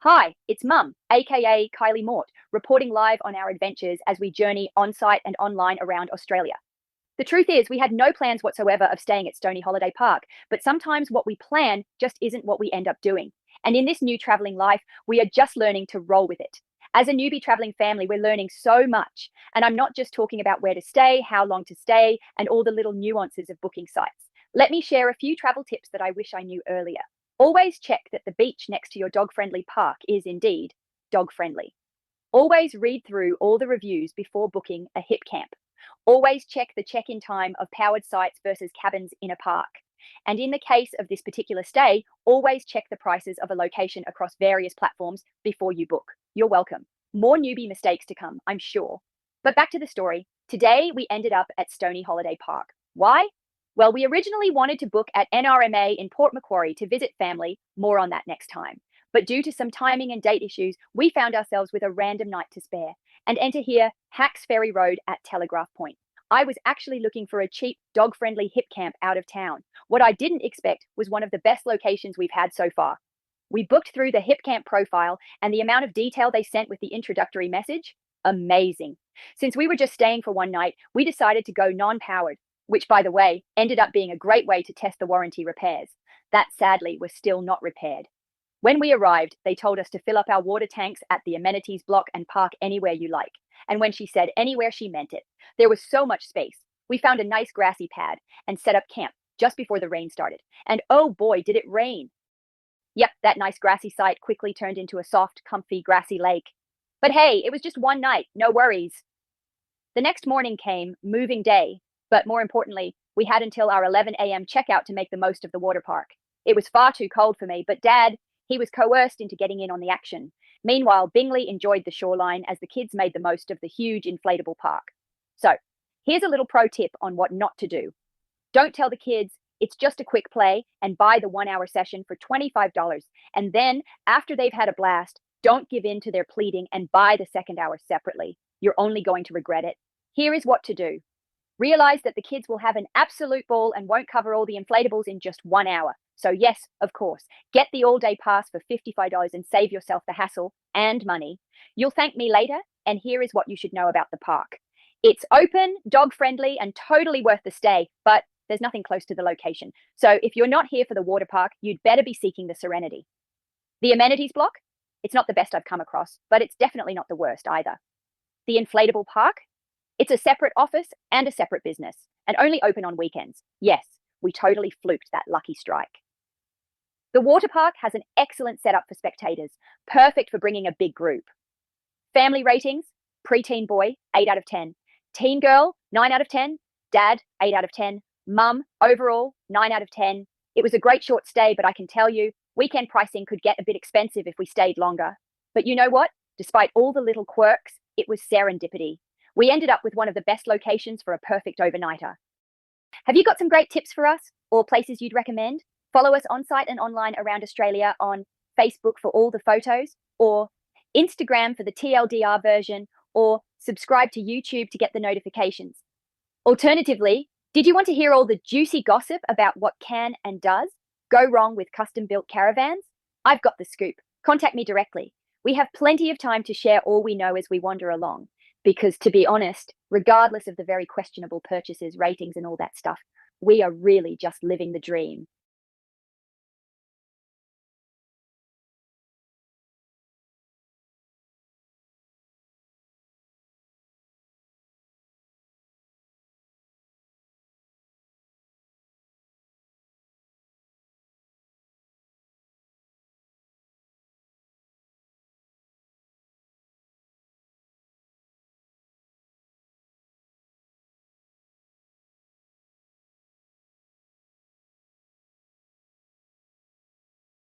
Hi, it's Mum, aka Kylie Mort, reporting live on our adventures as we journey on site and online around Australia. The truth is, we had no plans whatsoever of staying at Stoney Holiday Park, but sometimes what we plan just isn't what we end up doing. And in this new traveling life, we are just learning to roll with it. As a newbie traveling family, we're learning so much. And I'm not just talking about where to stay, how long to stay, and all the little nuances of booking sites. Let me share a few travel tips that I wish I knew earlier. Always check that the beach next to your dog-friendly park is indeed dog-friendly. Always read through all the reviews before booking a hip camp. Always check the check-in time of powered sites versus cabins in a park. And in the case of this particular stay, always check the prices of a location across various platforms before you book. You're welcome. More newbie mistakes to come, I'm sure. But back to the story. Today, we ended up at Stoney Holiday Park. Why? Well, we originally wanted to book at NRMA in Port Macquarie to visit family, more on that next time. But due to some timing and date issues, we found ourselves with a random night to spare. And enter here, Hacks Ferry Road at Telegraph Point. I was actually looking for a cheap, dog-friendly hip camp out of town. What I didn't expect was one of the best locations we've had so far. We booked through the hip camp profile, and the amount of detail they sent with the introductory message, amazing. Since we were just staying for one night, we decided to go non-powered, which, by the way, ended up being a great way to test the warranty repairs. That sadly was still not repaired. When we arrived, they told us to fill up our water tanks at the amenities block and park anywhere you like. And when she said anywhere, she meant it. There was so much space. We found a nice grassy pad and set up camp just before the rain started. And oh boy, did it rain. Yep, that nice grassy site quickly turned into a soft, comfy, grassy lake. But hey, it was just one night, no worries. The next morning came, moving day, but more importantly, we had until our 11 a.m. checkout to make the most of the water park. It was far too cold for me, but Dad, he was coerced into getting in on the action. Meanwhile, Bingley enjoyed the shoreline as the kids made the most of the huge inflatable park. So, here's a little pro tip on what not to do. Don't tell the kids it's just a quick play and buy the 1 hour session for $25. And then, after they've had a blast, don't give in to their pleading and buy the second hour separately. You're only going to regret it. Here is what to do. Realize that the kids will have an absolute ball and won't cover all the inflatables in just 1 hour. So yes, of course, get the all-day pass for $55 and save yourself the hassle and money. You'll thank me later, and here is what you should know about the park. It's open, dog-friendly, and totally worth the stay, but there's nothing close to the location. So if you're not here for the water park, you'd better be seeking the Serenity. The amenities block? It's not the best I've come across, but it's definitely not the worst either. The inflatable park? It's a separate office and a separate business, and only open on weekends. Yes, we totally fluked that lucky strike. The water park has an excellent setup for spectators, perfect for bringing a big group. Family ratings, preteen boy, 8 out of 10. Teen girl, 9 out of 10. Dad, 8 out of 10. Mum, overall, 9 out of 10. It was a great short stay, but I can tell you, weekend pricing could get a bit expensive if we stayed longer. But you know what? Despite all the little quirks, it was serendipity. We ended up with one of the best locations for a perfect overnighter. Have you got some great tips for us or places you'd recommend? Follow us on site and online around Australia on Facebook for all the photos, or Instagram for the TLDR version, or subscribe to YouTube to get the notifications. Alternatively, did you want to hear all the juicy gossip about what can and does go wrong with custom-built caravans? I've got the scoop. Contact me directly. We have plenty of time to share all we know as we wander along. Because to be honest, regardless of the very questionable purchases, ratings, and all that stuff, we are really just living the dream.